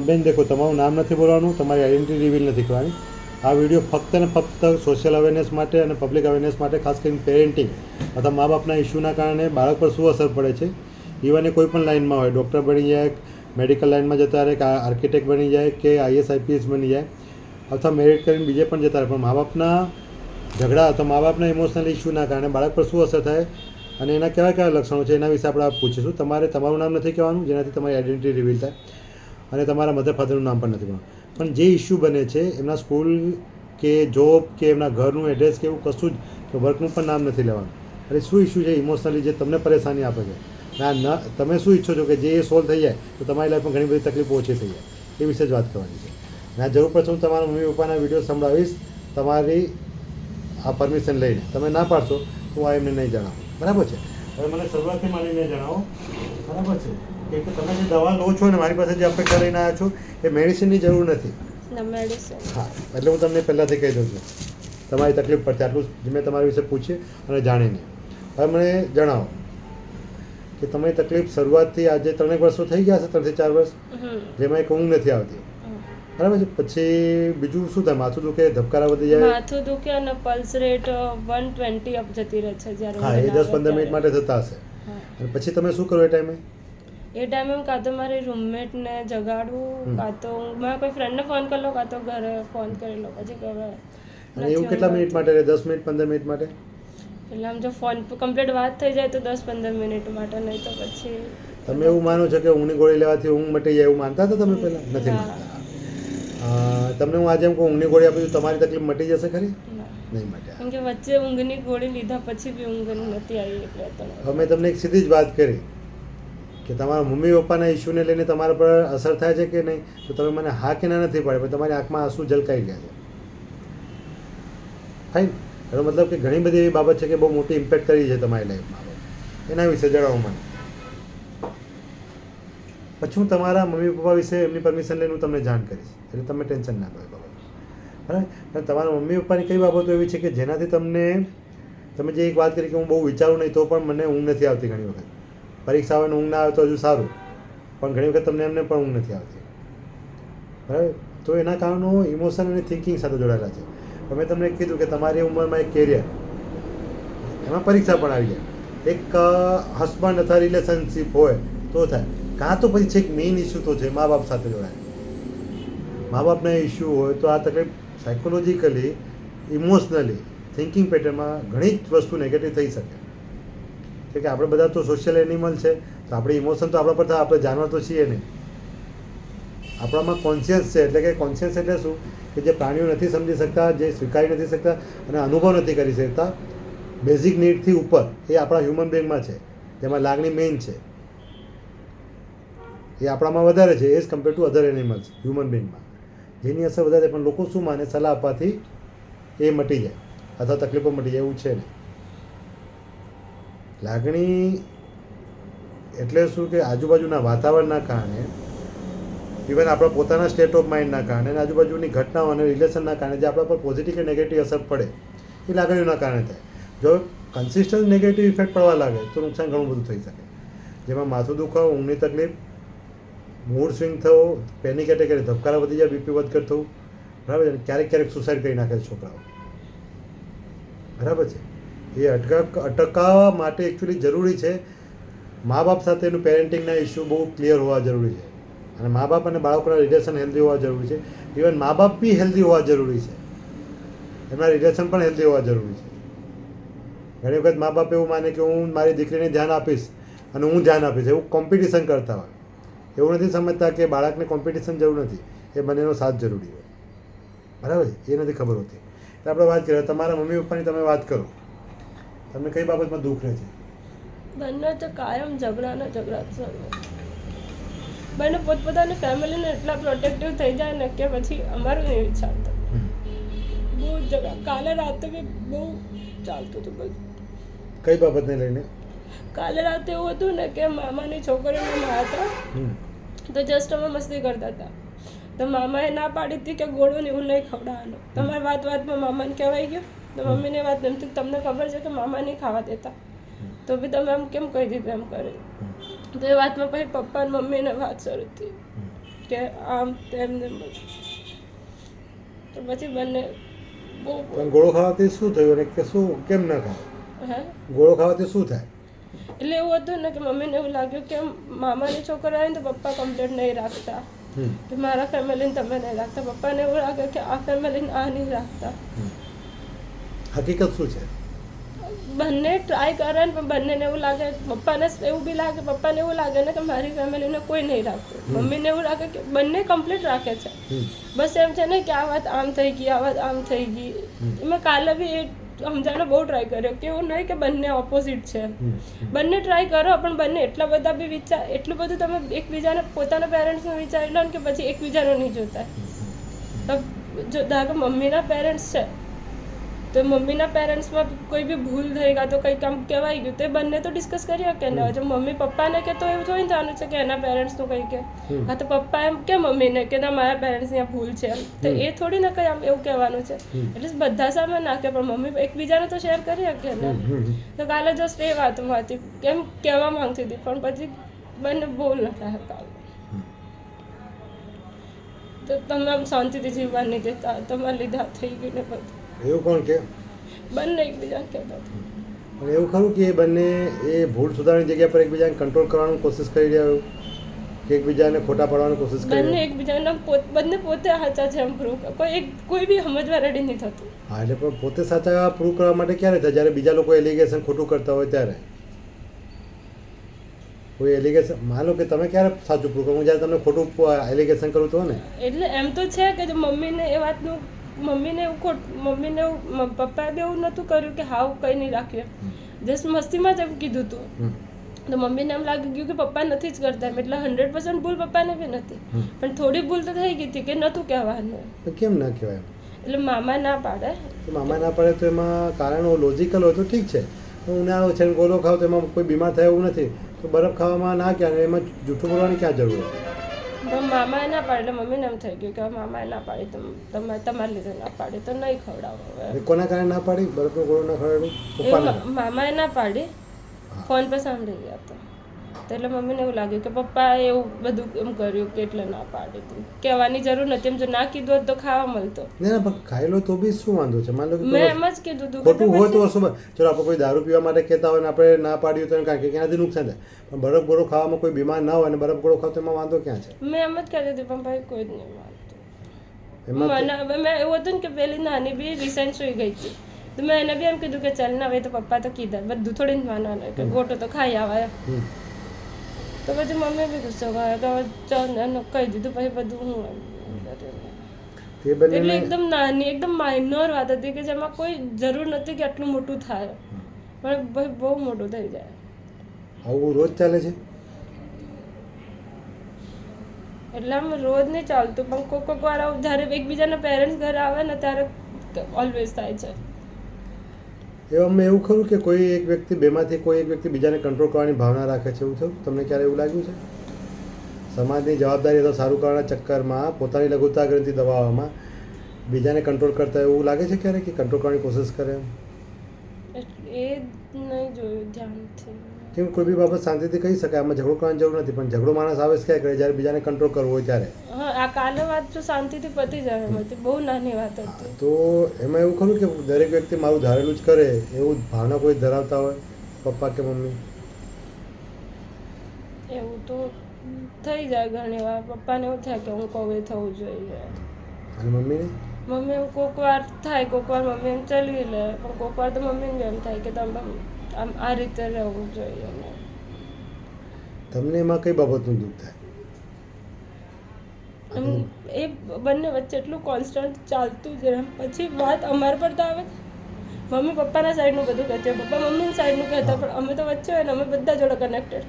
બેન દેખો, તમારું નામ નથી બોલવાનું, તમારી આઈડેન્ટિટી રિવીલ નથી કરવાની. આ વિડીયો ફક્ત ને ફક્ત સોશિયલ અવેરનેસ માટે અને પબ્લિક અવેરનેસ માટે, ખાસ કરીને પેરેન્ટિંગ અથવા મા બાપના ઇસ્યુના કારણે બાળક પર શું અસર પડે છે. ઇવન એ કોઈ પણ લાઇનમાં હોય, ડૉક્ટર બની જાય, મેડિકલ લાઇનમાં જતા રહે, કે આર્કિટેક્ટ બની જાય, કે IAS IPS બની જાય, અથવા મેરિટ કરીને બીજે પણ જતા રહે, પણ મા બાપના ઝઘડા અથવા મા બાપના ઇમોશનલ ઇસ્યુના કારણે બાળક પર શું અસર થાય અને એના કેવા કેવા લક્ષણો છે એના વિશે આપણે પૂછીશું. તમારે તમારું નામ નથી કહેવાનું, જેનાથી તમારી આઈડેન્ટિટી રિવીલ થાય, અને તમારા મધર ફાધરનું નામ પણ નથી કહેવાનું. પણ જે ઇસ્યુ બને છે એમના સ્કૂલ કે જોબ કે એમના ઘરનું એડ્રેસ કે એવું કશું જ, કે વર્કનું પણ નામ નથી લેવાનું. એટલે શું ઇસ્યુ છે ઇમોશનલી જે તમને પરેશાની આપે છે, ના તમે શું ઈચ્છો છો કે જે એ સોલ્વ થઈ જાય તો તમારી લાઈફમાં ઘણી બધી તકલીફો ઓછી થઈ જાય, એ વિશે જ વાત કરવાની છે. ના જરૂર પડશે હું તમારા મમ્મી પપ્પાના વિડીયો સંભળાવીશ તમારી આ પરમિશન લઈને. તમે ના પાડશો તો હું આ એમને નહીં જણાવું, બરાબર છે? હવે મને શરૂઆતથી માનીને જણાવો, બરાબર છે, કે તમે જે દવા લો છો ને મારી પાસે જે અપેક્ષા લઈને આવ્યા છો એ મેડિસિનની જરૂર નથી. હા, એટલે હું તમને પહેલાંથી કહી દઉં છું તમારી તકલીફ પડશે, આટલું જ મેં તમારા વિશે પૂછી અને જાણીને. હવે મને જણાવો કે તમારી તકલીફ શરૂઆતથી આજે 3 વર્ષો થઈ ગયા છે, 3 થી 4 વર્ષ, જેમાં એક ઊંઘ નથી આવતી, બરાબર છે? પછી બીજું શું થાય? માથું દુખે, ધબકારા વધી જાય? માથું દુખે અને પલ્સ રેટ 120 અપ જતી રહે છે જ્યારે. હા, એ 10-15 મિનિટ માટે થતા હશે. અને પછી તમે શું કરો એ ટાઈમે? એ ટાઈમે હું કાં તો મારી રૂમમેટને જગાડું, કાં તો મારા કોઈ ફ્રેન્ડને ફોન કરી લો, કાં તો ઘરે ફોન કરી લો. પછી હવે અને એવું કેટલા મિનિટ માટે રહે? 10 મિનિટ, 15 મિનિટ માટે? એટલે આમ જો ફોન પર કમ્પ્લીટ વાત થઈ જાય તો 10-15 મિનિટ માટે, નહીં તો પછી. તમે એવું માનો છો કે ઊંઘની ગોળી લેવાથી ઊંઘ મટી જાય એવું માનતા હતા તમે પહેલાં? નથી માનતા. તમને હું આજે એમ કહું ઊંઘની ગોળી આપી તો તમારી તકલીફ મટી જશે ખરી? નહીં મટે. કેમ કે વચ્ચે ઊંઘની ગોળી લીધા પછી બી ઊંઘ નથી આવી. એટલે હવે મેં તમને એક સીધી જ વાત કરી કે તમારા મમ્મી પપ્પાના ઇસ્યુને લઈને તમારા પર અસર થાય છે કે નહીં, તો તમે મને હા કે ના નથી પાડે, પણ તમારી આંખમાં આંસુ ઝલકાઈ ગયા છે. ફાઇન. એનો મતલબ કે ઘણી બધી એવી બાબત છે કે બહુ મોટી ઇમ્પેક્ટ કરી છે તમારી લાઈફમાં. એના વિશે જણાવો મને. પછી હું તમારા મમ્મી પપ્પા વિશે એમની પરમિશન લઈને હું તમને જાણ કરીશ, એટલે તમે ટેન્શન ના લો એ બાબત, બરાબર? તમારા મમ્મી પપ્પાની કઈ બાબતો એવી છે કે જેનાથી તમે જે એક વાત કરી કે હું બહુ વિચારું નહીં તો પણ મને ઊંઘ નથી આવતી ઘણી વખત. પરીક્ષા આવે ને ઊંઘ ના આવે તો હજુ સારું, પણ ઘણી વખત તમને એમને પણ ઊંઘ નથી આવતી, બરાબર? તો એના કારણો ઇમોશન અને થિંકિંગ સાથે જોડાયેલા છે. મેં તમને કીધું કે તમારી ઉંમરમાં એક કેરિયર, એમાં પરીક્ષા પણ આવી જાય, એક હસબન્ડ અથવા રિલેશનશીપ હોય તો થાય, કાં તો પછી છેક મેઇન ઇસ્યુ તો છે મા બાપ સાથે જોડાય. મા બાપના ઇસ્યુ હોય તો આ તકલીફ સાયકોલોજીકલી, ઇમોશનલી, થિંકિંગ પેટર્નમાં ઘણી જ વસ્તુ નેગેટિવ થઈ શકે. કે આપણે બધા તો સોશિયલ એનિમલ છે, તો આપણે ઇમોશન તો આપણા પર થાય, આપણે જાનવર તો છીએ નહીં. આપણામાં કોન્શિયસ છે, એટલે કે કોન્શિયસ એટલે શું કે જે પ્રાણીઓ નથી સમજી શકતા, જે સ્વીકારી નથી શકતા અને અનુભવ નથી કરી શકતા, બેઝિક નીડથી ઉપર, એ આપણા હ્યુમન બિંગમાં છે, જેમાં લાગણી મેઇન છે, એ આપણામાં વધારે છે as compare to other animals. Human બિંગમાં જેની અસર વધારે, પણ લોકો શું માને, સલાહ આપવાથી એ મટી જાય અથવા તકલીફો મટી જાય, એવું છે નહીં. લાગણી એટલે શું કે આજુબાજુના વાતાવરણના કારણે, ઇવન આપણા પોતાના સ્ટેટ ઓફ માઇન્ડના કારણે, આજુબાજુની ઘટનાઓ અને રિલેશનના કારણે જે આપણા પર પોઝિટિવ કે નેગેટિવ અસર પડે, એ લાગણીઓના કારણે થાય. જો કન્સિસ્ટન્ટ નેગેટિવ ઇફેક્ટ પડવા લાગે તો નુકસાન ઘણું બધું થઈ શકે, જેમાં માથું દુખાવો, ઊંઘની તકલીફ, મૂડ સ્વિંગ થવો, પેનિક એટેક એટલે ધબકારા વધી જાય, બીપી વધઘટ થવું, બરાબર છે? ક્યારેક ક્યારેક સુસાઇડ કરી નાખે છે છોકરાઓ, બરાબર છે? એ અટકાવવા માટે એકચ્યુઅલી જરૂરી છે મા બાપ સાથેનું પેરેન્ટિંગના ઇસ્યુ બહુ ક્લિયર હોવા જરૂરી છે, અને મા બાપ અને બાળકોના રિલેશન હેલ્ધી હોવા જરૂરી છે. ઇવન મા બાપ બી હેલ્ધી હોવા જરૂરી છે, એમના રિલેશન પણ હેલ્ધી હોવા જરૂરી છે. ઘણી વખત મા બાપ એવું માને કે હું મારી દીકરીને ધ્યાન આપીશ અને હું ધ્યાન આપીશ, એવું કોમ્પિટિશન કરતા હોય. એવું નથી સમજતા કે બાળકને કોમ્પિટિશન જરૂર નથી, એ બંનેનો સાથ જરૂરી હોય, બરાબર છે? એ નથી ખબર હોતી. એટલે આપણે વાત કરીએ તમારા મમ્મી પપ્પાની, તમે વાત કરો, તમને કઈ બાબતમાં દુઃખ રહે છે? બંને તો કાયમ ઝઘડા જ. બંને પોતપોતાની ફેમિલીને એટલા પ્રોટેક્ટિવ થઈ જાય ને કે પછી અમારું નહીં વિચારતા. બહુ ઝઘડા. કાલે રાતે બી બહુ ચાલતું હતું બધું. કઈ બાબતને લઈને? કાલે રાતે એવું હતું ને કે મામાની છોકરીઓને હતા તો જસ્ટ અમે મસ્તી કરતા હતા, તો મામાએ ના પાડી હતી કે ગોળું એવું નહીં ખવડાવવાનું. તમારી વાતમાં મામાને કહેવાય ગયો, તો મમ્મીની વાત એમ તમને ખબર છે કે મામા નહીં ખાવા દેતા, તો બી તમે એમ કેમ કહી દીધું એમ કરે. તો એ વાતમાં પછી પપ્પા અને મમ્મીને વાત શરૂ થઈ. કે આમ તેમ ને બધું. તો પછી બંને બહુ પણ ગોળો ખાવાથી શું થયું અને કે શું કેમ ન ખાય? હે ગોળો ખાવાથી શું થાય? એટલે એવું હતું ને કે મમ્મીને એવું લાગ્યું કે મામાની છોકરો આવે ને તો પપ્પા કમ્પ્લેટ નહીં રાખતા, કે મારા ફેમિલીને તમે નહીં રાખતા. પપ્પાને એવું લાગે કે આ ફેમિલીને આ નહીં રાખતા. હકીકત શું છે? બંને ટ્રાય કરે ને પણ બંનેને એવું લાગે, પપ્પાને એવું બી લાગે, પપ્પાને એવું લાગે ને કે મારી ફેમિલીને કોઈ નહીં રાખતું. મમ્મીને એવું લાગે કે બંને કમ્પ્લીટ રાખે છે. બસ એમ છે ને કે આ વાત આમ થઈ ગઈ, આ વાત આમ થઈ ગઈ. મેં કાલે બી એ સમજાવવાનો બહુ ટ્રાય કર્યો કે એવું નહીં કે બંને ઓપોઝિટ છે. બંને ટ્રાય કરો પણ બંને એટલા બધા બી એટલું બધું તમે એકબીજાને પોતાના પેરેન્ટ્સનું વિચારી લો ને કે પછી એકબીજાનું નહીં જોતા. જો ધારો મમ્મીના પેરેન્ટ્સ છે તો મમ્મીના પેરેન્ટ્સમાં કોઈ બી ભૂલ થઈ ગયા તો કંઈ કામ કહેવાય ગયું તો એ બંને તો ડિસ્કસ કરી શકે ને. જો મમ્મી પપ્પાને કે તો એવું થોડી થવાનું છે કે એના પેરેન્ટ્સનું કંઈ કે હા તો પપ્પા એમ કે મમ્મીને કે ના મારા પેરેન્ટ્સની આ ભૂલ છે એમ, તો એ થોડી ને કંઈ આમ એવું કહેવાનું છે. એટલે બધા સામે નાખે પણ મમ્મી એકબીજાને તો શેર કરી શકે ને. તો કાલે જસ્ટ એ વાતમાં હતી કેમ કહેવા માંગતી હતી પણ પછી બંને બોલ ન થાય કાલે. તો તમે આમ શાંતિથી જીવવા નહીં દેતા, તમારા લીધા થઈ ગયું ને બધું. એવું કોણ કે? બંને એકબીજાને કહેતા હતા. પણ એવું ખરું કે એ બંને એ ભૂલ સુધારવાની જગ્યા પર એકબીજાને કંટ્રોલ કરવાની કોશિશ કરી રહ્યા હોય કે એકબીજાને ખોટા પાડવાની કોશિશ કરી બંને એકબીજાને બંને પોતે સાચા છે એમ પ્રૂવ કોઈ બી સમજવા રેડી નહીં થતું. હા એટલે પણ પોતે સાચા પ્રૂવ કરવા માટે ક્યારે થાય? જ્યારે બીજા લોકો એલિગેશન ખોટું કરતા હોય ત્યારે. કોઈ એલિગેશન માનો કે તમે ક્યારે સાચું પ્રૂવ કરો? હું જ્યારે તમને ખોટું એલિગેશન કરું તો ને એટલે એમ તો છે કે જો મમ્મીને એ વાતનું મમ્મીને એવું પપ્પાએ બી એવું નહોતું કર્યું કે હાવ કંઈ નહીં રાખ્યું, જસ્ટ મસ્તીમાં જ એમ કીધું હતું. તો મમ્મીને એમ લાગી ગયું કે પપ્પા નથી જ કરતા એમ, એટલે 100% ભૂલ પપ્પાને બી નથી. પણ થોડી ભૂલ તો થઈ ગઈ હતી કે નહોતું કહેવાનું. તો કેમ ના કહેવાય? એટલે મામા ના પાડે. તો મામા ના પાડે તો એમાં કારણો લોજિકલ હોય તો ઠીક છે. ઉનાળો છે ગોળો ખાવ તો એમાં કોઈ બીમાર થાય એવું નથી, તો બરફ ખાવામાં ના ક્યાં એમાં જૂઠું બોલવાની ક્યાં જરૂર હોય? પણ મામાએ ના પાડે એટલે મમ્મીને એમ થઈ ગયું કે મામાએ ના પાડી તો તમારા લીધે ના પાડી તો નહીં ખવડાવો. હવે કોના કારણે ના પાડી? બરફનો ગોળો ના ખવડાવ્યું? પપ્પાને? મામાએ ના પાડી, ફોન પર સાંભળી ગયા હતા તો એટલે મમ્મીને એવું લાગ્યું કે પપ્પાએ એવું બધું એમ કર્યું કે એટલે ના પાડી હતી. કહેવાની જરૂર નથી, એમ જો ના કીધું હોત તો ખાવા મળતો. ના ના પણ ખાઈ લો તો બી શું વાંધો છે? માન લો મેં એમ જ કીધું હતું ખોટું હોય તો શું? ચલો આપણે કોઈ દારૂ પીવા માટે કહેતા હોય ને આપણે ના પાડ્યું તો કારણ કે એનાથી નુકસાન થાય, પણ બરફ ગોળો ખાવામાં કોઈ બીમાર ના હોય અને બરફ ગોળો ખાવ તો એમાં વાંધો ક્યાં છે? મેં એમ જ કહેતી હતી પણ ભાઈ કોઈ જ નહીં માનતું. એમાં મને મેં એવું હતું ને કે પેલી નાની બી રિસાઈન સુઈ ગઈ હતી તો મેં એને બી એમ કીધું કે ચાલ ના હવે તો પપ્પા તો કીધા બધું થોડી જ માનવાનું કે ગોટો તો ખાઈ આવે. તો પછી મમ્મી બી ગુસ્સો કરે તો ચાલ કહી દીધું પછી બધું હું એટલે એકદમ નાની એકદમ માઇનોર વાત હતી કે જેમાં કોઈ જરૂર નથી કે આટલું મોટું થાય, પણ ભાઈ બહુ મોટું થઈ જાય. આવું રોજ ચાલે છે? એટલે આમ રોજ નહીં ચાલતું પણ કોઈક વાર જ્યારે એકબીજાના પેરેન્ટ્સ ઘરે આવે ને ત્યારે ઓલવેઝ થાય છે. એવામાં એવું ખરું કે કોઈ એક વ્યક્તિ બેમાંથી કોઈ એક વ્યક્તિ બીજાને કંટ્રોલ કરવાની ભાવના રાખે છે? એવું થયું તમને ક્યારે એવું લાગ્યું છે? સમાજની જવાબદારી અથવા સારું કરવાના ચક્કરમાં પોતાની લઘુતા ગ્રંથિ દબાવવામાં બીજાને કંટ્રોલ કરતા એવું લાગે છે ક્યારે કે કંટ્રોલ કરવાની કોશિશ કરે? એ નહીં જોયું ધ્યાનથી. કેમ કોઈ બી બાબત શાંતિથી કહી શકાય, આમાં ઝઘડો કરવાની જરૂર નથી, પણ ઝઘડો માણસ આવે ક્યાં કરે? જ્યારે બીજાને કંટ્રોલ કરવો હોય ત્યારે. હા આ કાલે વાત તો શાંતિથી પતી જાય એમ હતી, બહુ નાની વાત હતી. તો એમાં એવું ખરું કે દરેક વ્યક્તિ મારું ધારેલું જ કરે એવું ભાવના કોઈ ધરાવતા હોય પપ્પા કે મમ્મી? એવું તો થઈ જાય ઘણી વાર. પપ્પાને એવું થાય કે હું કહું એ થવું જોઈએ. અને મમ્મીને? મમ્મી એવું કોઈક વાર થાય, કોઈક વાર મમ્મી એમ ચલવી લે, પણ કોઈક વાર તો મમ્મીને એમ થાય કે તમે આમ આ રીતે રહેવું જોઈએ. તમને એમાં કઈ બાબતનું દુઃખ થાય? એ બંને વચ્ચે એટલું કોન્સ્ટન્ટ ચાલતું જ રહે, પછી વાત અમારા પર તો આવે. મમ્મી પપ્પાના સાઈડનું બધું કહેતી હોય, પપ્પા મમ્મીના સાઈડનું કહેતા, પણ અમે તો વચ્ચે હોય ને અમે બધા જોડે કનેક્ટેડ.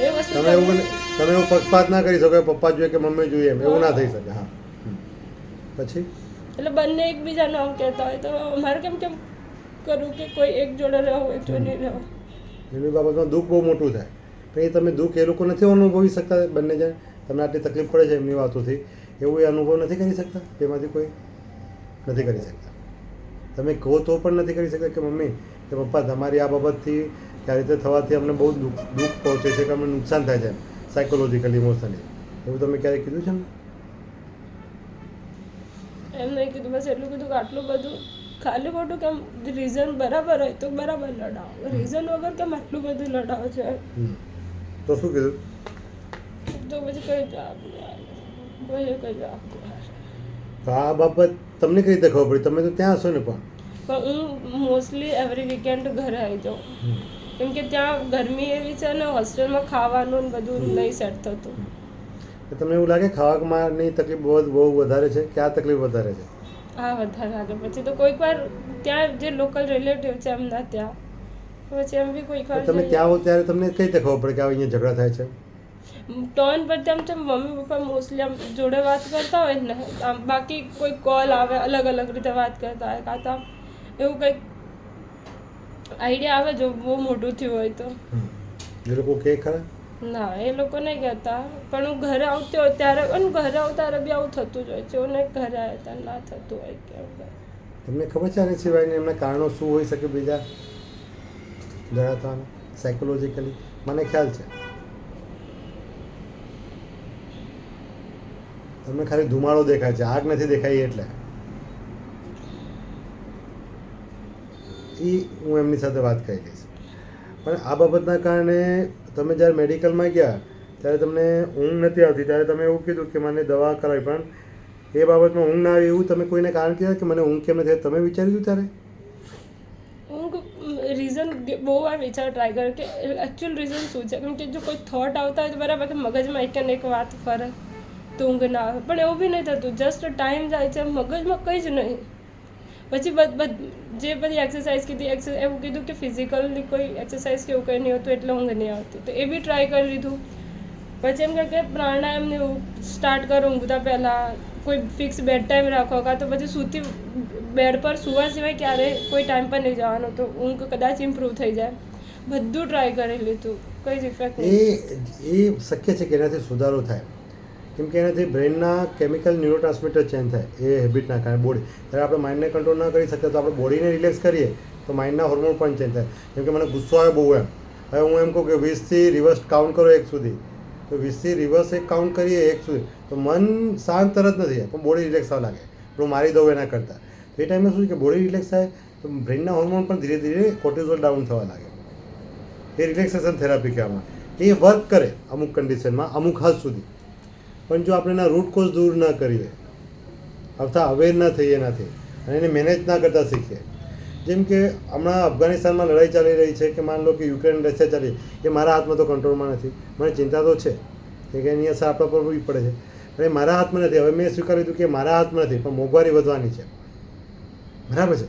એ વસ્તુ તમે એવું પક્ષપાત ના કરી શકો પપ્પા જોઈએ કે મમ્મી જોઈએ એમ એવું ના થઈ શકે. હા પછી એટલે બંને એકબીજાનું આમ કહેતા હોય તો અમારે કેમ કરવું કે કોઈ એક જોડે રહો એક જોડે નહીં રહો. એની બાબતમાં દુઃખ બહુ મોટું થાય, પણ એ તમે દુઃખ એ લોકો નથી અનુભવી શકતા. બંને જણ તમને આટલી તકલીફ પડે છે એમની વાતોથી, એવું એ અનુભવ નથી કરી શકતા? એમાંથી કોઈ નથી કરી શકતા. તમે કહો તો પણ નથી કરી શકતા કે મમ્મી કે પપ્પા તમારી આ બાબતથી કે આ રીતે થવાથી અમને બહુ દુઃખ પહોંચે છે કે અમને નુકસાન થાય છે સાયકોલોજીકલી, ઇમોશનલી. એવું તમે ક્યારેય કીધું છે ને? એમ નહીં કીધું, બસ એટલું કીધું કે આટલું બધું ખાલી ખોટું કેમ રીઝન બરાબર હોય તો બરાબર લડાવો, રીઝન વગર કેમ આટલું બધું લડાવો છે. તો શું કીધું? તો પછી કંઈ જવાબ નહીં આવ્યો, કોઈ કંઈ જવાબ નહીં આવ્યો. તો આ બાબત તમને કઈ રીતે ખબર પડી? તમે તો ત્યાં હશો ને. પણ હું મોસ્ટલી એવરી વીકેન્ડ ઘરે આવી જાઉં, કેમ કે ત્યાં ગરમી એવી છે ને હોસ્ટેલમાં ખાવાનું ને બધું નહીં સેટ થતું. તમને એવું લાગે ખાવામાંની તકલીફ બહુ વધારે છે કે આ તકલીફ વધારે છે? હા, વધારે લાગે. પછી તો કોઈક વાર ત્યાં જે લોકલ રિલેટિવ છે એમના ત્યાં, પછી એમ બી કોઈક વાર તમે ત્યાં હો ત્યારે તમને કઈ રીતે ખબર પડે કે અહીંયા ઝઘડા થાય છે? ટોન પર તેમ છે મમ્મી પપ્પા મોસ્ટલી આમ જોડે વાત કરતા હોય ને, આમ બાકી કોઈ કોલ આવે અલગ અલગ રીતે વાત કરતા હોય, કાં તો એવું કંઈક આઈડિયા આવે જો બહુ મોટું થયું હોય તો. એ લોકો કે ખરા? ના, એ લોકો નહીં કહેતા, પણ હું ઘરે આવતી હોય ત્યારે, અને ઘરે આવતા ત્યારે બી આવું થતું જ હોય છે. એવું નહીં ઘરે આવતા ના થતું હોય કે તમને ખબર છે આની સિવાયને એમના કારણો શું હોઈ શકે બીજા ઝઘડા થવાના સાયકોલોજીકલી? મને ખ્યાલ છે. તમને ખાલી ધુમાડો દેખાય છે, આગ નથી દેખાઈ. એટલે હું એમની સાથે વાત કરી લઈશ. પણ આ બાબતના કારણે તમે જ્યારે મેડિકલમાં ગયા ત્યારે તમને ઊંઘ નથી આવતી, ત્યારે તમે એવું કીધું કે મને દવા કરાવી, પણ એ બાબતમાં ઊંઘ ના આવી એવું તમે કોઈને કારણ કીધા કે મને ઊંઘ કેમ નથી? તમે વિચાર્યું ત્યારે? ઊંઘ રીઝન બહુ વાર વિચાર ટ્રાય કર્યો કે એકચ્યુઅલ રીઝન શું છે, કેમ કે જો કોઈ થોટ આવતા હોય તો બરાબર કે મગજમાં એક ને એક વાત ફરે તો ઊંઘ ના આવે, પણ એવું બી નહીં થતું. જસ્ટ ટાઈમ જાય છે, મગજમાં કંઈ જ નહીં. પછી જે બધી એક્સરસાઇઝ કીધી, એવું કીધું કે ફિઝિકલી કોઈ એક્સરસાઇઝ કે એવું કંઈ નહીં હોતું એટલે ઊંઘ નહીં આવતી, તો એ બી ટ્રાય કરી લીધું. પછી એમ કે પ્રાણાયામને એવું સ્ટાર્ટ કરો ઊંઘતા પહેલાં, કોઈ ફિક્સ બેડ ટાઈમ રાખો, કાં તો પછી સૂતી બેડ પર સુવા સિવાય ક્યારે કોઈ ટાઈમ પર નહીં જવાનો, તો ઊંઘ કદાચ ઇમ્પ્રૂવ થઈ જાય. બધું ટ્રાય કરી લીધું, કંઈ જ ઇફેક્ટ નહીં. એ શક્ય છે કે એનાથી સુધારો થાય, કેમ કે એનાથી બ્રેનના કેમિકલ ન્યુરોટ્રાન્સમીટર ચેન્જ થાય એ હેબિટના કારણે. બોડી જ્યારે આપણે માઇન્ડને કંટ્રોલ ન કરી શકીએ તો આપણે બોડીને રિલેક્સ કરીએ તો માઇન્ડના હોર્મોન પણ ચેન્જ થાય. કેમ કે મને ગુસ્સો આવે બહુ એમ, હવે હું એમ કહું કે 20થી રિવર્સ કાઉન્ટ કરો 1 સુધી, તો 20થી રિવર્સ એક કાઉન્ટ કરીએ 1 સુધી, તો મન શાંત તરત નથી પણ બોડી રિલેક્સ થવા લાગે. હું મારી દઉં એના કરતાં. તો એ ટાઈમે શું છે કે બોડી રિલેક્સ થાય તો બ્રેનના હોર્મોન પણ ધીરે ધીરે કોર્ટિઝોલ ડાઉન થવા લાગે. એ રિલેક્સેશન થેરાપી કહેવામાં. એ વર્ક કરે અમુક કન્ડિશનમાં, અમુક હદ સુધી. પણ જો આપણે એના રૂટ કોઝ દૂર ન કરીએ, અથવા અવેર ન થઈએ એનાથી, અને એને મેનેજ ના કરતાં શીખીએ, જેમ કે હમણાં અફઘાનિસ્તાનમાં લડાઈ ચાલી રહી છે કે માન લો કે યુક્રેન રશિયા ચાલી, એ મારા હાથમાં તો કંટ્રોલમાં નથી. મને ચિંતા તો છે કે એની અસર આપણા પર બી પડે છે, પણ એ મારા હાથમાં નથી. હવે મેં સ્વીકાર્યું હતું કે મારા હાથમાં નથી, પણ મોંઘવારી વધવાની છે, બરાબર છે.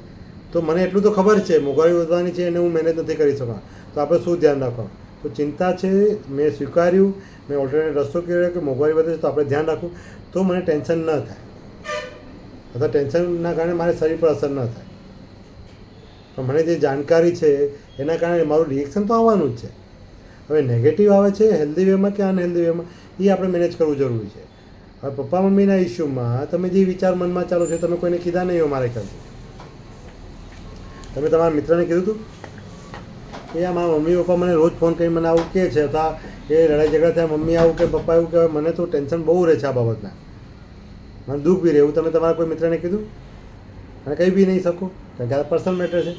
તો મને એટલું તો ખબર છે મોંઘવારી વધવાની છે અને હું મહેનત નથી કરી શકવા, તો આપણે શું ધ્યાન રાખવાનું? તો ચિંતા છે, મેં સ્વીકાર્યું, મેં ઓલ્ટરનેટ રસ્તો કર્યો કે મોંઘવારી વધે છે તો આપણે ધ્યાન રાખવું, તો મને ટેન્શન ન થાય, અથવા ટેન્શનના કારણે મારે શરીર પર અસર ન થાય. પણ મને જે જાણકારી છે એના કારણે મારું રિએક્શન તો આવવાનું જ છે. હવે નેગેટિવ આવે છે હેલ્ધી વેમાં કે અનહેલ્ધી વેમાં, એ આપણે મેનેજ કરવું જરૂરી છે. હવે પપ્પા મમ્મીના ઇસ્યુમાં તમે જે વિચાર મનમાં ચાલો છો તમે કોઈને કીધા નહીં હોય મારે ખ્યાલથી? તમે તમારા મિત્રને કીધું હતું કે આ મારા મમ્મી પપ્પા મને રોજ ફોન કરીને મને આવું કહે છે, અથવા એ લડાઈ ઝઘડા થયા મમ્મી આવું કે પપ્પા એવું કહેવાય, મને તો ટેન્શન બહુ રહે છે આ બાબતના, મને દુઃખ બી રહે, એવું તમે તમારા કોઈ મિત્રને કીધું? અને કંઈ બી નહીં શકો, કારણ કે આ પર્સનલ મેટર છે.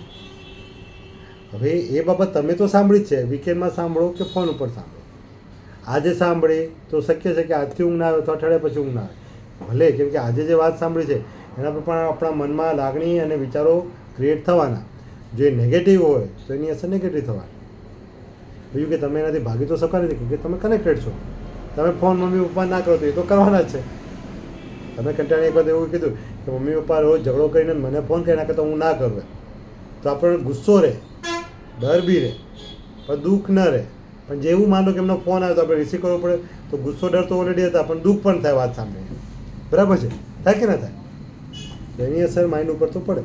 હવે એ બાબત તમે તો સાંભળી જ છે, વીકેન્ડમાં સાંભળો કે ફોન ઉપર સાંભળો. આજે સાંભળી તો શક્ય છે કે આજથી ઊંઘ ના આવે તો અઠવાડિયા પછી ઊંઘ ના આવે, ભલે, કેમ કે આજે જે વાત સાંભળી છે એના પર પણ આપણા મનમાં લાગણી અને વિચારો ક્રિએટ થવાના. જો એ નેગેટિવ હોય તો એની અસર નેગેટિવ થવાની. બીજું કે તમે એનાથી ભાગી તો શકો નથી, કે તમે કનેક્ટેડ છો. તમે ફોન મમ્મી પપ્પા ના કરો તો એ તો કરવાના જ છે. તમે કંટાળી એક વખત એવું કીધું કે મમ્મી પપ્પા રોજ ઝઘડો કરીને મને ફોન કરી નાખે તો હું ના કરું, તો આપણને ગુસ્સો રહે, ડર બી રહે, પણ દુઃખ ન રહે. પણ જેવું માનો કે એમનો ફોન આવ્યો તો આપણે રિસીવ કરવો પડે, તો ગુસ્સો ડર તો ઓલરેડી હતા, પણ દુઃખ પણ થાય વાત સાંભળીને, બરાબર છે? થાય કે ના થાય? એની અસર માઇન્ડ ઉપર તો પડે.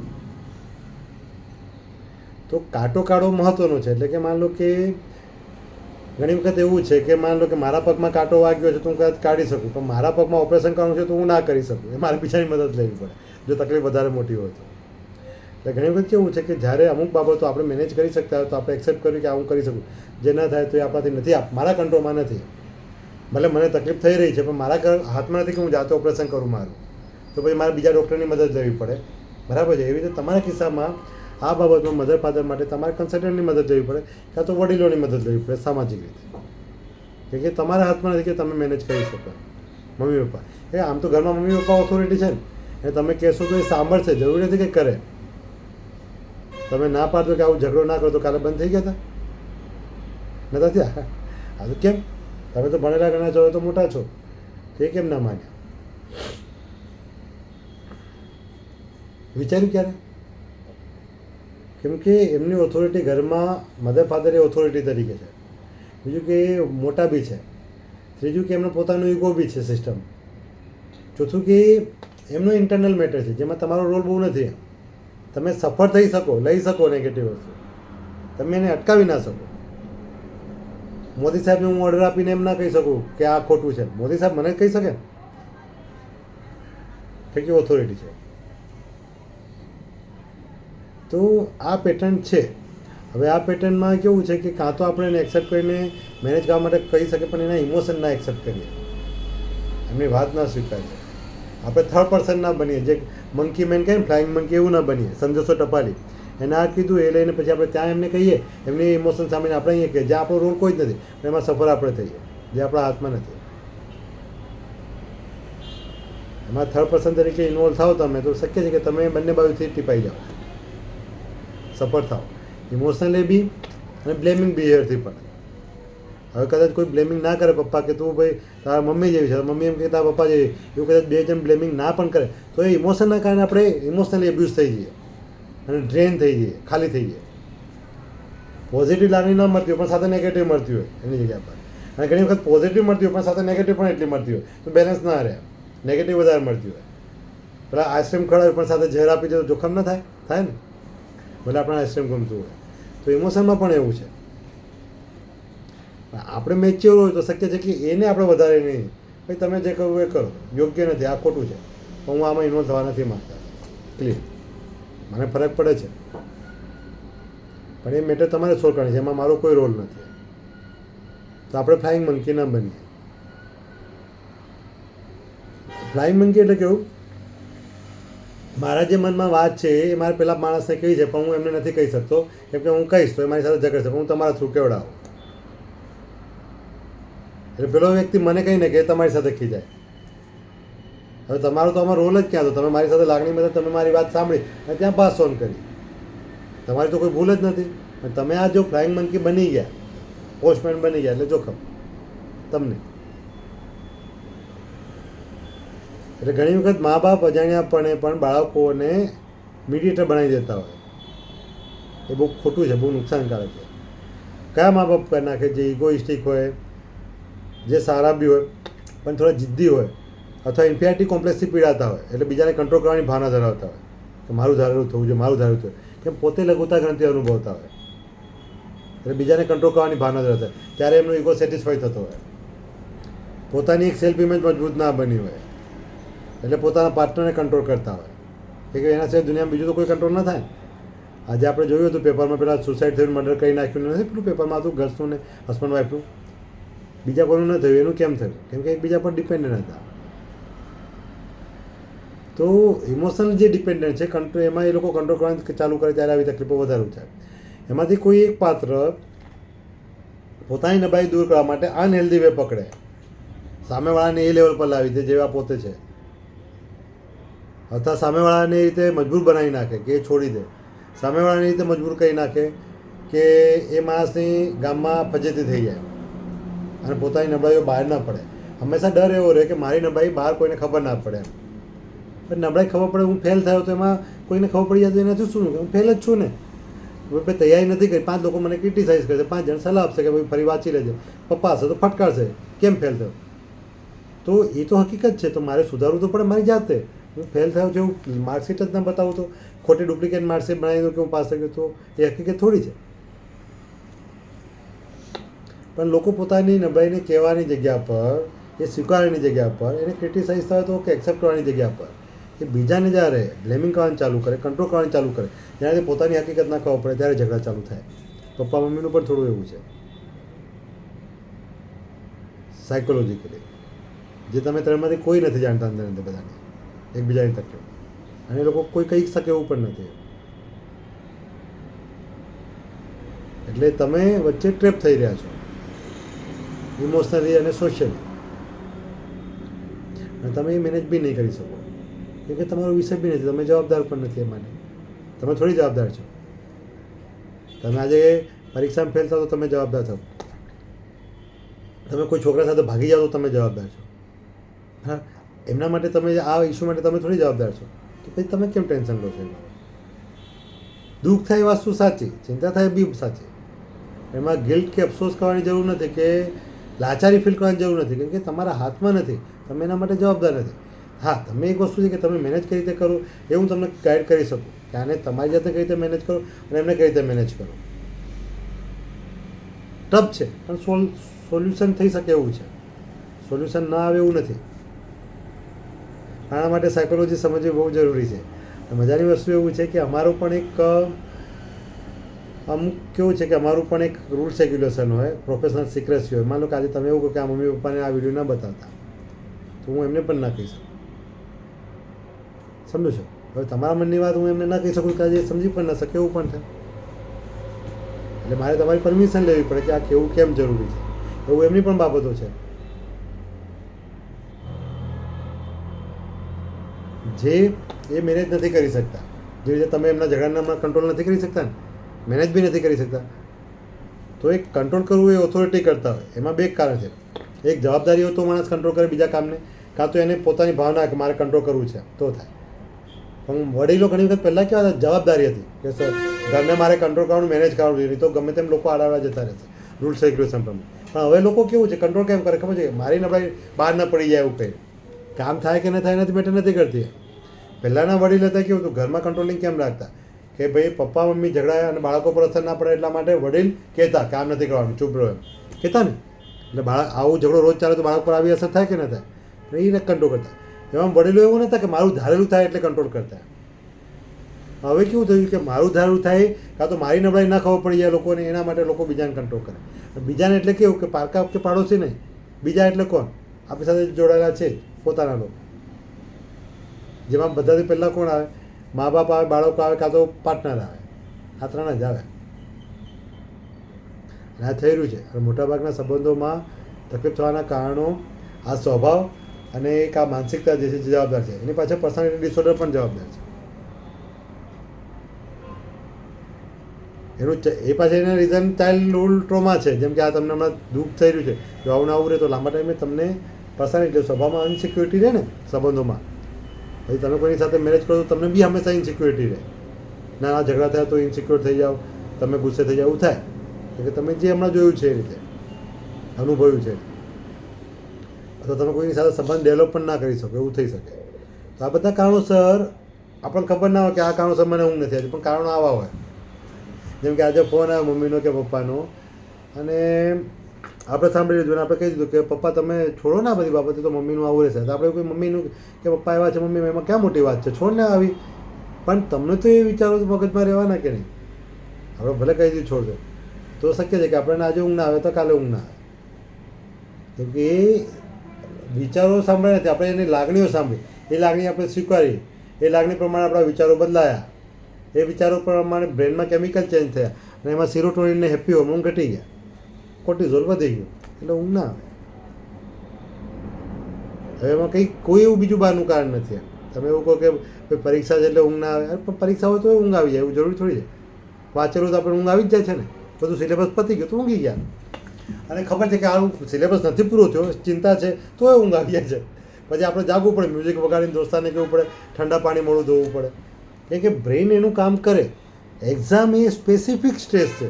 તો કાંટો કાઢવો મહત્ત્વનો છે. એટલે કે માન લો કે ઘણી વખત એવું છે કે માન લો કે મારા પગમાં કાંટો વાગ્યો છે તો હું કદાચ કાઢી શકું, પણ મારા પગમાં ઓપરેશન કરવાનું છે તો હું ના કરી શકું, એ મારે બીજાની મદદ લેવી પડે જો તકલીફ વધારે મોટી હોય તો. એટલે ઘણી વખત કેવું છે કે જ્યારે અમુક બાબતો આપણે મેનેજ કરી શકતા હોય તો આપણે એક્સેપ્ટ કર્યું કે આ હું કરી શકું, જે ન થાય તો એ આપણાથી નથી, મારા કંટ્રોલમાં નથી. ભલે મને તકલીફ થઈ રહી છે પણ મારા હાથમાં નથી કે હું જાતે ઓપરેશન કરું મારું, તો પછી મારે બીજા ડૉક્ટરની મદદ લેવી પડે, બરાબર છે. એવી રીતે તમારા કિસ્સામાં આ બાબતમાં મધર ફાધર માટે તમારે કન્સલ્ટન્ટની મદદ લેવી પડે કાં તો વડીલોની મદદ લેવી પડે સામાજિક રીતે, કેમ કે તમારા હાથમાં નથી કે તમે મેનેજ કરી શકો. મમ્મી પપ્પા આમ તો ઘરમાં મમ્મી પપ્પા ઓથોરિટી છે ને, એ તમે કહેશો તો એ સાંભળશે, જરૂરી નથી કે કરે. તમે ના પાડતો કે આવું ઝઘડો ના કરો તો કાલે બંધ થઈ ગયા હતા નતા થયા? આ તો કેમ? તમે તો ભણેલા ગણા છો, તો મોટા છો, તો એ કેમ ના માન્યા? વિચાર્યું ક્યારે? કેમ કે એમની ઓથોરિટી ઘરમાં મધર ફાધર એ ઓથોરિટી તરીકે છે. બીજું કે એ મોટા બી છે. ત્રીજું કે એમનો પોતાનો ઈગો બી છે સિસ્ટમ. ચોથું કે એમનો ઇન્ટરનલ મેટર છે જેમાં તમારો રોલ બહુ નથી. તમે સફળ થઈ શકો, લઈ શકો નેગેટિવ વસ્તુ, તમે એને અટકાવી ના શકો. મોદી સાહેબને હું ઓર્ડર આપીને એમ ના કહી શકું કે આ ખોટું છે. મોદી સાહેબ મને કહી શકે કે ઓથોરિટી છે. તો આ પેટર્ન છે. હવે આ પેટર્નમાં કેવું છે કે કાં તો આપણે એને એક્સેપ્ટ કરીને મેનેજ કરવા માટે કહી શકીએ, પણ એના ઇમોશન ના એક્સેપ્ટ કરીએ, એમની વાત ના સ્વીકારીએ. આપણે થર્ડ પર્સન ના બનીએ, જે મંકી મેન કહે ને ફ્લાઇંગ મંકી, એવું ના બનીએ. સંદેશો ટપાલી એને આ કીધું એ લઈને પછી આપણે ત્યાં એમને કહીએ, એમની ઇમોશન સામે આપણે અહીંયા કહીએ, જ્યાં આપણો રોલ કોઈ જ નથી, એમાં સફર આપણે થઈએ, જે આપણા હાથમાં નથી. એમાં થર્ડ પર્સન તરીકે ઇન્વોલ્વ થાવ તમે તો શક્ય છે કે તમે બંને બાજુથી ટીપાઈ જાઓ, સફળ થાવ, ઇમોશનલી બી અને બ્લેમિંગ બિહેવિયરથી પણ. હવે કદાચ કોઈ બ્લેમિંગ ના કરે પપ્પા કે તું ભાઈ તારા મમ્મી જેવી છે, મમ્મી એમ કે તારા પપ્પા જેવી, એવું કદાચ બે જણ બ્લેમિંગ ના પણ કરે તો એ ઇમોશનના કારણે આપણે ઇમોશનલી એબ્યુઝ થઈ જઈએ અને ડ્રેન થઈ જઈએ, ખાલી થઈ જઈએ. પોઝિટિવ લાગણી ન મળતી હોય પણ સાથે નેગેટિવ મળતી હોય એની જગ્યા પર, અને ઘણી વખત પોઝિટિવ મળતી હોય પણ સાથે નેગેટિવ પણ એટલી મળતી હોય, તો બેલેન્સ ના રહે, નેગેટિવ વધારે મળતી હોય. પેલા આઈસ્ક્રીમ ખવડાવે પણ સાથે ઝેર આપી દે તો જોખમ ના થાય? થાય ને, ભલે આપણે આઈસ્ક્રીમ ગમતું હોય. તો ઇમોશનમાં પણ એવું છે. આપણે મેચ્યોર હોય તો શક્ય છે કે એને આપણે વધારે નહીં, ભાઈ તમે જે કરવું એ કરો, યોગ્ય નથી, આ ખોટું છે, પણ હું આમાં ઇન્વોલ્વ થવા નથી માંગતા. ક્લિયર, મને ફરક પડે છે પણ એ મેટર તમારે સોલ્વ કરવાની છે, એમાં મારો કોઈ રોલ નથી. તો આપણે ફ્લાઇંગ મંકી ના બનીએ. ફ્લાઇંગ મંકી એટલે કેવું, મારા જે મનમાં વાત છે એ મારે પેલા માણસને કહી છે પણ હું એમને નથી કહી શકતો, કેમ કે હું કહીશ તો એ મારી સાથે ઝઘડશે, પણ હું તમારા થ્રુ કેવડાવું. એટલે પેલો વ્યક્તિ મને કહીને કે તમારી સાથે ખીજાય. હવે તમારો તો આમાં રોલ જ ક્યાં હતો? તમે મારી સાથે લાગણી મતલબ તમે મારી વાત સાંભળી અને ત્યાં પાસ ઓન કરી, તમારી તો કોઈ ભૂલ જ નથી. પણ તમે આ જો ફ્લાઇંગ મંકી બની ગયા, પોસ્ટમેન બની ગયા, એટલે જોખમ તમને. એટલે ઘણી વખત મા બાપ અજાણ્યાપણે પણ બાળકોને મીડિયેટર બનાવી દેતા હોય. એ બહુ ખોટું છે, બહુ નુકસાનકારક છે. કયા મા બાપ કરી નાખે? જે ઇગોઇસ્ટિક હોય, જે સારા બી હોય પણ થોડા જિદ્દી હોય, અથવા ઇન્ફિરિટી કોમ્પ્લેક્સથી પીડાતા હોય, એટલે બીજાને કંટ્રોલ કરવાની ભાવના ધરાવતા હોય કે મારું ધારેલું થવું જોઈએ, મારું ધારેલું થયું, કેમ પોતે લઘુતા ગ્રંથિ અનુભવતા હોય, એટલે બીજાને કંટ્રોલ કરવાની ભાવના ધરાવતા હોય. ત્યારે એમનો ઇગો સેટિસ્ફાઈ થતો હોય, પોતાની એક સેલ્ફ ઇમેજ મજબૂત ના બની હોય, એટલે પોતાના પાર્ટનરને કંટ્રોલ કરતા હોય કે એના સિવાય દુનિયામાં બીજું તો કોઈ કંટ્રોલ ના થાય. આજે આપણે જોયું હતું પેપરમાં, પેલા સુસાઇડ થયું, મર્ડર કરી નાખ્યું નથી પેલું પેપરમાં હતું, ગર્લ્સનું ને હસબન્ડ વાઈફનું. બીજા કોઈનું ન થયું, એનું કેમ થયું? કેમ કે એકબીજા પર ડિપેન્ડન્ટ હતા. તો ઇમોશનલ જે ડિપેન્ડન્ટ છે કંટ્રોલ, એમાં એ લોકો કંટ્રોલ કરવાનું ચાલુ કરે ત્યારે આવી તકલીફો વધારે થાય. એમાંથી કોઈ એક પાત્ર પોતાની નબળાઈ દૂર કરવા માટે અનહેલ્ધી વે પકડે, સામેવાળાને એ લેવલ પર લાવી દે જેવા પોતે છે, અથવા સામેવાળાને એ રીતે મજબૂર બનાવી નાખે કે એ છોડી દે, સામેવાળાને રીતે મજબૂર કરી નાખે કે એ માણસની ગામમાં ફજેતી થઈ જાય અને પોતાની નબળાઈઓ બહાર ના પડે. હંમેશા ડર એવો રહે કે મારી નબળાઈ બહાર કોઈને ખબર ના પડે. પણ નબળાઈ ખબર પડે, હું ફેલ થયો તો એમાં કોઈને ખબર પડી જાય તો એનાથી શું? હું ફેલ જ છું ને, ભાઈ તૈયારી નથી કરી, 5 લોકો મને ક્રિટિસાઇઝ કરશે, 5 જણ સલાહ આપશે કે ભાઈ ફરી વાંચી લેજે, પપ્પા હશે તો ફટકારશે, કેમ ફેલ થયો? તો એ તો હકીકત છે, તો મારે સુધારવું તો પડે મારી જાતે. હું ફેલ થયો છું એવું માર્કશીટ જ ના બતાવું તો, ખોટી ડુપ્લિકેટ માર્કશીટ બનાવી દઉં કે હું પાસ થઈ ગયો, તો એ હકીકત થોડી છે. પણ લોકો પોતાની નબળાઈને કહેવાની જગ્યા પર, એ સ્વીકારવાની જગ્યા પર, એને ક્રિટિસાઇઝ થાય તો કે એક્સેપ્ટ કરવાની જગ્યા પર એ બીજાને જ્યારે બ્લેમિંગ કરવાનું ચાલુ કરે, કંટ્રોલ કરવાનું ચાલુ કરે, જ્યારે પોતાની હકીકત ના ખબર પડે ત્યારે ઝઘડા ચાલુ થાય. પપ્પા મમ્મીનું પણ થોડું એવું છે. સાયકોલોજીકલી, જે તમે ત્રણમાંથી કોઈ નથી જાણતા અંદર અંદર બધાને એકબીજાની તકલીફ, અને એ લોકો કોઈ કહી શકે એવું પણ નથી. એટલે તમે વચ્ચે ટ્રેપ થઈ રહ્યા છો ઇમોશનલી અને સોશિયલી, અને તમે એ મેનેજ બી નહીં કરી શકો, કેમ કે તમારો વિષય બી નથી, તમે જવાબદાર પણ નથી એ માટે. તમે થોડી જવાબદાર છો. તમે આજે પરીક્ષામાં ફેલ થાવ તો તમે જવાબદાર થાવ, તમે કોઈ છોકરા સાથે ભાગી જાઓ તો તમે જવાબદાર છો. હા, એમના માટે તમે આ ઇસ્યુ માટે તમે થોડી જવાબદાર છો, તો પછી તમે કેમ ટેન્શન લો છો? દુઃખ થાય એ વસ્તુ સાચી, ચિંતા થાય બી સાચી. એમાં ગિલ્ટ કે અફસોસ કરવાની જરૂર નથી, કે લાચારી ફીલ કરવાની જરૂર નથી, કેમ કે તમારા હાથમાં નથી, તમે એના માટે જવાબદાર નથી. હા, તમે એક વસ્તુ છે કે તમે મેનેજ કઈ રીતે કરો એ હું તમને ગાઈડ કરી શકું, કે આને તમારી જાતે કઈ રીતે મેનેજ કરો અને એમને કઈ રીતે મેનેજ કરો. ટફ છે પણ સોલ્યુશન થઈ શકે એવું છે, સોલ્યુશન ના આવે એવું નથી. આના માટે સાયકોલોજી સમજવી બહુ જરૂરી છે. મજાની વસ્તુ એવું છે કે અમારું પણ એક અમુક કેવું છે કે અમારું પણ એક રૂલ્સ રેગ્યુલેશન હોય, પ્રોફેશનલ સિક્રેસી હોય. માનો કે આજે તમે એવું કહો કે આ મમ્મી પપ્પાને આ વિડીયો ન બતાવતા, તો હું એમને પણ ના કહી શકું. સમજો છો? હવે તમારા મનની વાત હું એમને ના કહી શકું કે આજે સમજી પણ ન શકે એવું પણ થાય. એટલે મારે તમારી પરમિશન લેવી પડે કે આ કેવું કેમ જરૂરી છે, એવું એમની પણ બાબતો છે. જે એ મેનેજ નથી કરી શકતા, જે રીતે તમે એમના ઝઘડાના કંટ્રોલ નથી કરી શકતા ને, મેનેજ બી નથી કરી શકતા, તો એક કંટ્રોલ કરવું એ ઓથોરિટી કરતા હોય. એમાં બે કારણ છે, એક જવાબદારી હોય તો માણસ કંટ્રોલ કરે બીજા કામને, કાં તો એને પોતાની ભાવના કે મારે કંટ્રોલ કરવું છે તો થાય. પણ વડીલો ઘણી વખત પહેલાં કેવા જવાબદારી હતી કે સર ઘરને મારે કંટ્રોલ કરવાનું, મેનેજ કરવાનું જોઈએ, તો ગમે તેમ લોકો આડાવડા જતા રહેશે રૂલ્સ રેગ્યુલેશન પ્રમાણે. પણ હવે લોકો કેવું છે, કંટ્રોલ કેમ કરે ખબર છે? મારી નબળાઈ બહાર ન પડી જાય એવું કંઈ કામ થાય કે ન થાય એનાથી બેટર નથી કરતી. પહેલાંના વડીલ હતા કેવું હતું, ઘરમાં કંટ્રોલિંગ કેમ રાખતા કે ભાઈ પપ્પા મમ્મી ઝઘડાયા અને બાળકો પર અસર ના પડે એટલા માટે વડીલ કહેતા કામ નથી કરવાનું, ચૂપ રહો એમ કહેતા ને. એટલે બાળક આવું ઝઘડો રોજ ચાલે તો બાળક પર આવી અસર થાય કે ન થાય, એને કંટ્રોલ કરતા. એમાં વડીલો એવું નહોતા કે મારું ધારેલું થાય એટલે કંટ્રોલ કરતા. હવે કેવું થયું કે મારું ધારેલું થાય કાં તો મારી નબળાઈ ના ખબર પડી જાય લોકોને, એના માટે લોકો બીજાને કંટ્રોલ કરે. બીજાને એટલે કેવું કે પારકા કે પાડોશી નહીં, બીજા એટલે કોણ? આપણી સાથે જોડાયેલા છે પોતાના લોકો, જેમાં બધાથી પહેલાં કોણ આવે? મા બાપ આવે, બાળકો આવે, કાં તો પાર્ટનર આવે. આ ત્રણ જ આવે. અને આ થઈ રહ્યું છે. અને મોટાભાગના સંબંધોમાં તકલીફ થવાના કારણો આ સ્વભાવ અને એક આ માનસિકતા જે છે જવાબદાર છે. એની પાછળ પર્સનાલિટી ડિસઓર્ડર પણ જવાબદાર છે. એનું એ પાછળ એના રીઝન ચાઇલ્ડહુડ ટ્રોમા છે. જેમ કે આ તમને હમણાં દુઃખ થઈ રહ્યું છે, જો આવું આવું રહે તો લાંબા ટાઈમે તમને પર્સનાલિટી સ્વભાવમાં અનસિક્યોરિટી રહે ને સંબંધોમાં. પછી તમે કોઈની સાથે મેરેજ કરો તો તમને બી હંમેશા ઇન્સિક્યોરિટી રહે. નાના ઝઘડા થયા તો ઇન્સિક્યોર થઈ જાઓ, તમે ગુસ્સે થઈ જાઓ, એવું થાય. કે તમે જે હમણાં જોયું છે એ રીતે અનુભવ્યું છે, અથવા તમે કોઈની સાથે સંબંધ ડેવલપ પણ ના કરી શકો એવું થઈ શકે. તો આ બધા કારણોસર આપણને ખબર ના હોય કે આ કારણોસર મને ઊંઘ નથી આવતી, પણ કારણો આવા હોય. જેમ કે આજે ફોન આવ્યો મમ્મીનો કે પપ્પાનો, અને આપણે સાંભળી લીધું અને આપણે કહી દીધું કે પપ્પા તમે છોડો ને આ બધી બાબતે, તો મમ્મીનું આવું રહેશે. તો આપણે કોઈ મમ્મીનું કે પપ્પા એવા છે, મમ્મી એમાં ક્યાં મોટી વાત છે, છોડ ને આવી. પણ તમને તો એ વિચારો મગજમાં રહેવાના કે નહીં? આપણે ભલે કહી દીધું છોડ દો, તો શક્ય છે કે આપણને આજે ઊંઘ ના આવે તો કાલે ઊંઘ ના આવે. કેમ કે એ વિચારો સાંભળ્યા નથી, આપણે એની લાગણીઓ સાંભળી, એ લાગણી આપણે સ્વીકારી, એ લાગણી પ્રમાણે આપણા વિચારો બદલાયા, એ વિચારો પ્રમાણે બ્રેનમાં કેમિકલ ચેન્જ થયા, અને એમાં સિરોટોનિનને હેપી હોર્મોન ઘટી ગયા, કોર્ટિઝોલ વધી ગયું, એટલે ઊંઘ ના આવે. હવે એમાં કંઈ કોઈ એવું બીજું બહારનું કારણ નથી. તમે એવું કહો કે પરીક્ષા છે એટલે ઊંઘ ના આવે, પણ પરીક્ષા હોય તો ઊંઘ આવી જાય એવું જરૂરી થોડી છે. વાંચેલું તો આપણે ઊંઘ આવી જ જાય છે ને, બધું સિલેબસ પતી ગયું તો ઊંઘી ગયા. અને ખબર છે કે આવું સિલેબસ નથી પૂરો થયો, ચિંતા છે તો એ ઊંઘ આવી જાય છે. પછી આપણે જાગવું પડે, મ્યુઝિક વગાડીને દોસ્તાને કહેવું પડે, ઠંડા પાણી મોડું ધોવું પડે. કેમ કે બ્રેઇન એનું કામ કરે. એક્ઝામ એ સ્પેસિફિક સ્ટ્રેસ છે,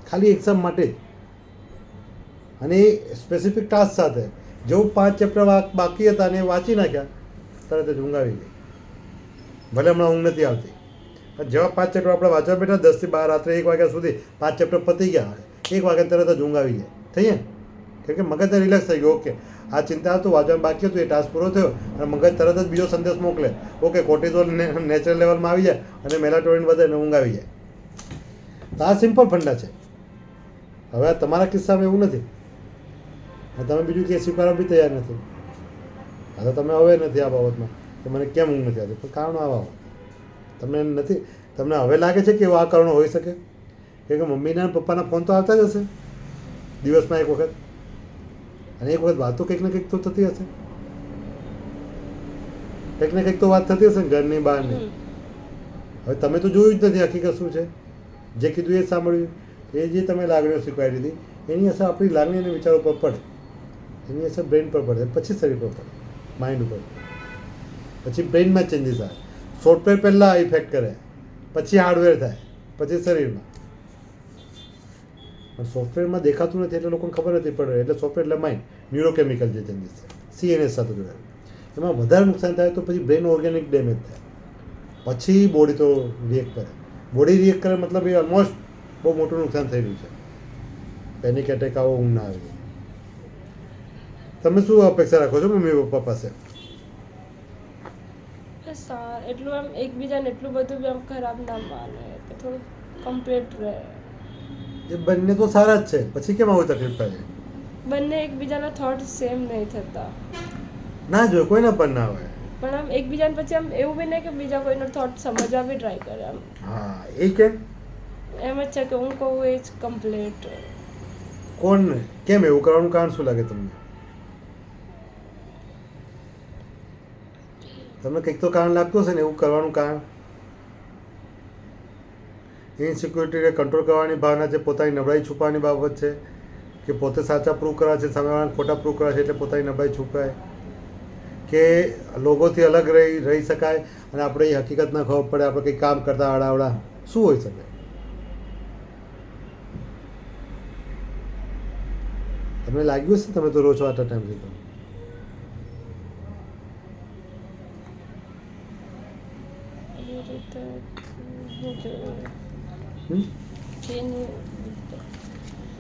ખાલી એક્ઝામ માટે જ, અને એ સ્પેસિફિક ટાસ્ક સાથે. જો 5 ચેપ્ટર બાકી હતા અને વાંચી નાખ્યા, તરત જ ઊંઘ આવી ગઈ. ભલે હમણાં ઊંઘ નથી આવતી, પણ જેવા 5 ચેપ્ટર આપણે વાંચવા બેઠા 10 થી 12 રાત્રે 1 વાગ્યા સુધી 5 ચેપ્ટર પતી ગયા, 1 વાગ્યા તરત જ ઊંઘ આવી જાય. થઈ ને? કેમ કે મગજને રિલેક્સ થઈ ગયું. ઓકે, આ ચિંતા હતું, વાંચવાનું બાકી હતું, એ ટાસ્ક પૂરો થયો, અને મગજ તરત જ બીજો સંદેશ મોકલે. ઓકે, કોર્ટિઝોલ નેચરલ લેવલમાં આવી જાય અને મેલાટોનિન વધે અને ઊંઘ આવી જાય. તો આ સિમ્પલ ફંડા છે. હવે તમારા કિસ્સામાં એવું નથી. અને તમે બીજું કે સ્વીકારવા બી તૈયાર નથી. હા તો તમે હવે નથી આ બાબતમાં કે મને કેમ ઊંઘ નથી આવતી, પણ કારણો આવા હોય. તમને હવે લાગે છે કે એવા કારણો હોઈ શકે? કે મમ્મીના પપ્પાના ફોન તો આવતા જ હશે દિવસમાં એક વખત, અને એક વખત વાતો કંઈક ને કંઈક તો થતી હશે, કંઈક ને કંઈક તો વાત થતી હશે ને ઘરની બહારની. હવે તમે તો જોયું જ નથી હકીકત શું છે, જે કીધું એ જ સાંભળ્યું. એ જે તમે લાગણીઓ સ્વીકારી દીધી એની અસર આપણી લાગણી અને વિચારો પર પડે, એની અસર બ્રેઇન પર પડે, પછી શરીર પર પડે, માઇન્ડ ઉપર, પછી બ્રેઇનમાં ચેન્જીસ આવે. સોફ્ટવેર પહેલાં ઇફેક્ટ કરે, પછી હાર્ડવેર થાય, પછી શરીરમાં. પણ સોફ્ટવેરમાં દેખાતું નથી એટલે લોકોને ખબર નથી પડે. એટલે સોફ્ટવેર એટલે માઇન્ડ, ન્યુરોકેમિકલ જે ચેન્જીસ છે CNS સાથે જોડાયેલું, એમાં વધારે નુકસાન થાય તો પછી બ્રેઇન ઓર્ગેનિક ડેમેજ થાય, પછી બોડી તો રિએક્ટ કરે. બોડી રિએક્ટ કરે મતલબ એ ઓલમોસ્ટ બહુ મોટું નુકસાન થઈ રહ્યું છે. પેનિક એટેક આવો, ઊંઘ ના આવી. તમે શું અપેક્ષા રાખો છો મમ્મી પપ્પા પાસે? બસ એટલું આમ એકબીજાને એટલું બધું બી આમ ખરાબ ના માને, કે થોડું કમ્પ્લીટ રહે. એ બંને તો સારા જ છે, પછી કેમ આવું તકલીફ થાય? બંને એકબીજાના થોટ સેમ નહીં થતા. ના જો કોઈના પણ ના હોય, પણ આમ એકબીજાને પછી આમ એવું બી નહીં કે બીજા કોઈનો થોટ સમજવા બી ટ્રાય કરે. આમ હા એ કેમ? એમ જ છે કે હું કહું એ જ કમ્પ્લીટ. કોણ કેમ એવું કરવાનું કારણ શું લાગે તમને? તમને કંઈક તો કારણ લાગતું હશે ને એવું કરવાનું કારણ? ઇનસિક્યુરિટીને કંટ્રોલ કરવાની ભાવના છે, પોતાની નબળાઈ છુપાવવાની બાબત છે, કે પોતે સાચા પ્રૂવ કરવા છે, સામેવાળાને ખોટા પ્રૂવ કરવા છે એટલે પોતાની નબળાઈ છુપાય, કે લોકોથી અલગ રહી શકાય અને આપણે એ હકીકત ના ખબર પડે આપણે કંઈક કામ કરતા આડાવડા, શું હોઈ શકે? તમને લાગ્યું હશે તમે તો રહો છો આટલા ટાઈમથી તો?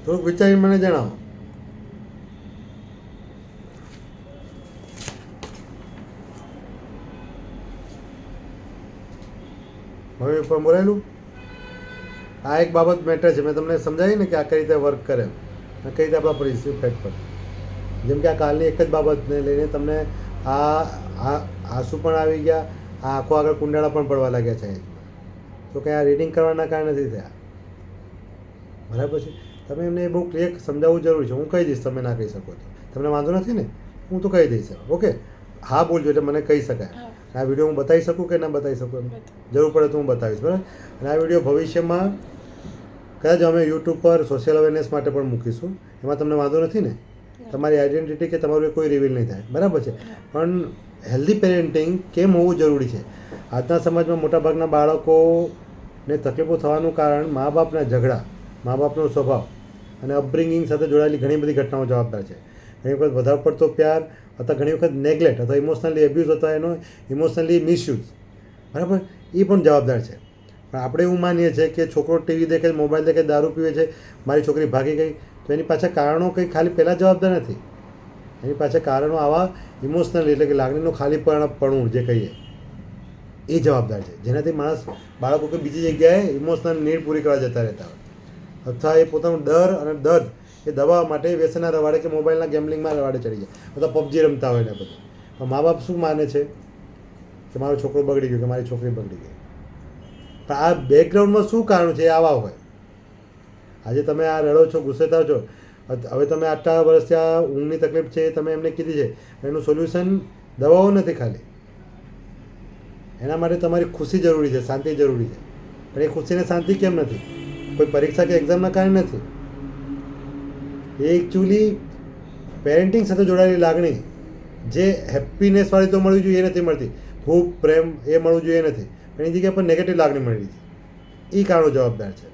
થોડુંક વિચારી મને જણાવો. હવે પણ બોલાયેલું આ એક બાબત મેટર છે. મેં તમને સમજાવી ને કે આ કઈ રીતે વર્ક કરે અને કઈ રીતે આપણા પર ઇફેક્ટ પડે. જેમ કે આ કાલની એક જ બાબતને લઈને તમને આંસુ પણ આવી ગયા, આ આંખો આગળ કુંડાળા પણ પડવા લાગ્યા છે. તો કંઈ આ રીડિંગ કરવાના કારણે નથી થયા, બરાબર છે? તમે એમને બહુ ક્લિયર સમજાવવું જરૂરી છે. હું કહી દઈશ, તમે ના કહી શકો તો તમને વાંધો નથી ને, હું તો કહી દઈશ. ઓકે, હા બોલજો એટલે મને કહી શકાય. આ વિડીયો હું બતાવી શકું કે ના બતાવી શકું, એમ જરૂર પડે તો હું બતાવીશ, બરાબર? અને આ વિડીયો ભવિષ્યમાં કદાચ અમે યુટ્યુબ પર સોશિયલ અવેરનેસ માટે પણ મૂકીશું. એમાં તમને વાંધો નથી ને? તમારી આઈડેન્ટિટી કે તમારું કોઈ રિવીલ નહીં થાય, બરાબર છે? પણ હેલ્ધી પેરેન્ટિંગ કેમ હોવું જરૂરી છે? આજના સમાજમાં મોટાભાગના બાળકોને તકલીફો થવાનું કારણ મા બાપના ઝઘડા, મા બાપનો સ્વભાવ અને અપબ્રિંગિંગ સાથે જોડાયેલી ઘણી બધી ઘટનાઓ જવાબદાર છે. ઘણી વખત વધારે પડતો પ્યાર અથવા ઘણી વખત નેગ્લેક્ટ અથવા ઇમોશનલી એબ્યુઝ અથવા એનો ઇમોશનલી મિસયુઝ, બરાબર, એ પણ જવાબદાર છે. પણ આપણે એવું માનીએ છીએ કે છોકરો ટીવી દેખે, મોબાઈલ દેખે, દારૂ પીવે છે, મારી છોકરી ભાગી ગઈ, તો એની પાછળ કારણો કંઈ ખાલી પહેલાં જવાબદાર નથી. એની પાછળ કારણો આવા ઇમોશનલ એટલે કે લાગણીનું ખાલીપણું જે કહીએ એ જવાબદાર છે, જેનાથી બાળકો કોઈ બીજી જગ્યાએ ઇમોશનલ નીડ પૂરી કરવા જતા રહેતા હોય, અથવા એ પોતાનો ડર અને દર્દ એ દબાવવા માટે વ્યસનના રવાડે કે મોબાઈલના ગેમલિંગમાં રવાડે ચડી જાય, અથવા પબજી રમતા હોય ને બધું. પણ મા બાપ શું માને છે કે મારો છોકરો બગડી ગયો કે મારી છોકરી બગડી ગઈ. પણ આ બેકગ્રાઉન્ડમાં શું કારણ છે એ આવા હોય. આજે તમે આ રડો છો, ગુસ્સે થાવ છો, હવે તમે આટલા વર્ષથી આ ઊંઘની તકલીફ છે તમે એમને કીધી છે, એનું સોલ્યુશન દવાઓ નથી ખાલી. એના માટે તમારી ખુશી જરૂરી છે, શાંતિ જરૂરી છે. પણ એ ખુશીને શાંતિ કેમ નથી? કોઈ પરીક્ષા કે એક્ઝામના કારણે નથી. એ એકચ્યુઅલી પેરેન્ટિંગ સાથે જોડાયેલી લાગણી, જે હેપીનેસવાળી તો મળવી જોઈએ એ નથી મળતી, ખૂબ પ્રેમ એ મળવું જોઈએ એ નથી, પણ એ જગ્યા પર નેગેટિવ લાગણી મળી છે. એ કારણો જવાબદાર છે.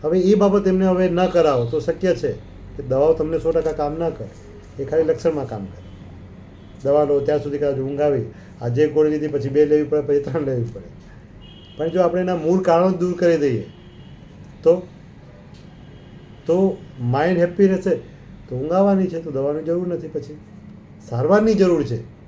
હવે એ બાબત એમને હવે ન કરાવો તો શક્ય છે કે દવાઓ તમને 100% કામ ના કરે, એ ખાલી લક્ષણમાં કામ કરે. દવા લો ત્યાં સુધી કદાચ ઊંઘ આવી, આજે એક ગોળી લીધી પછી 2 લેવી પડે, પછી 3 લેવી પડે. પણ જો આપણે એના મૂળ કારણો દૂર કરી દઈએ તો માઇન્ડ હેપી રહેશે, તો ઊંઘ આવવાની છે, તો દવાની જરૂર નથી, પછી સારવારની જરૂર છે.